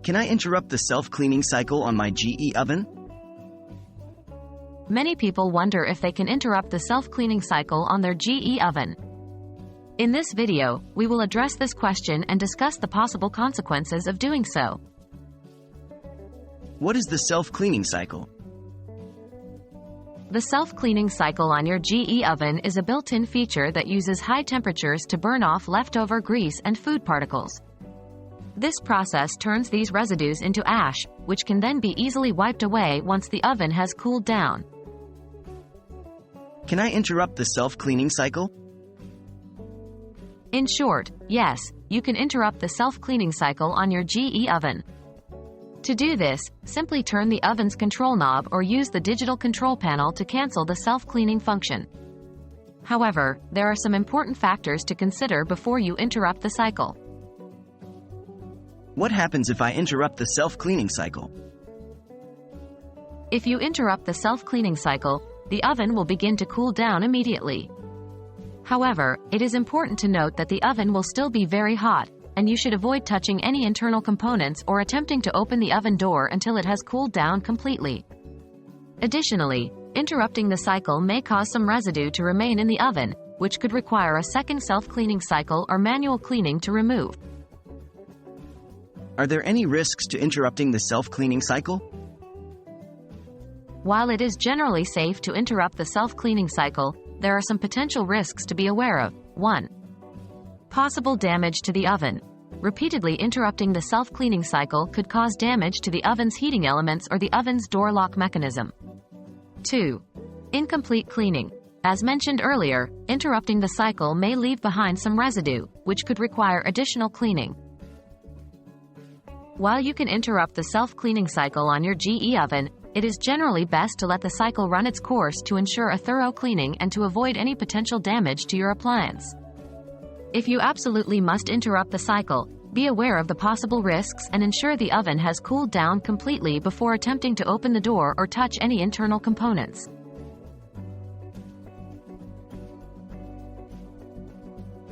Can I interrupt the self-cleaning cycle on my GE oven? Many people wonder if they can interrupt the self-cleaning cycle on their GE oven. In this video, we will address this question and discuss the possible consequences of doing so. What is the self-cleaning cycle? The self-cleaning cycle on your GE oven is a built-in feature that uses high temperatures to burn off leftover grease and food particles. This process turns these residues into ash, which can then be easily wiped away once the oven has cooled down. Can I interrupt the self-cleaning cycle? In short, yes, you can interrupt the self-cleaning cycle on your GE oven. To do this, simply turn the oven's control knob or use the digital control panel to cancel the self-cleaning function. However, there are some important factors to consider before you interrupt the cycle. What happens if I interrupt the self-cleaning cycle? If you interrupt the self-cleaning cycle, the oven will begin to cool down immediately. However, it is important to note that the oven will still be very hot, and you should avoid touching any internal components or attempting to open the oven door until it has cooled down completely. Additionally, interrupting the cycle may cause some residue to remain in the oven, which could require a second self-cleaning cycle or manual cleaning to remove. Are there any risks to interrupting the self-cleaning cycle? While it is generally safe to interrupt the self-cleaning cycle, there are some potential risks to be aware of. 1. Possible damage to the oven. Repeatedly interrupting the self-cleaning cycle could cause damage to the oven's heating elements or the oven's door lock mechanism. 2. Incomplete cleaning. As mentioned earlier, interrupting the cycle may leave behind some residue, which could require additional cleaning. While you can interrupt the self-cleaning cycle on your GE oven, it is generally best to let the cycle run its course to ensure a thorough cleaning and to avoid any potential damage to your appliance. If you absolutely must interrupt the cycle, be aware of the possible risks and ensure the oven has cooled down completely before attempting to open the door or touch any internal components.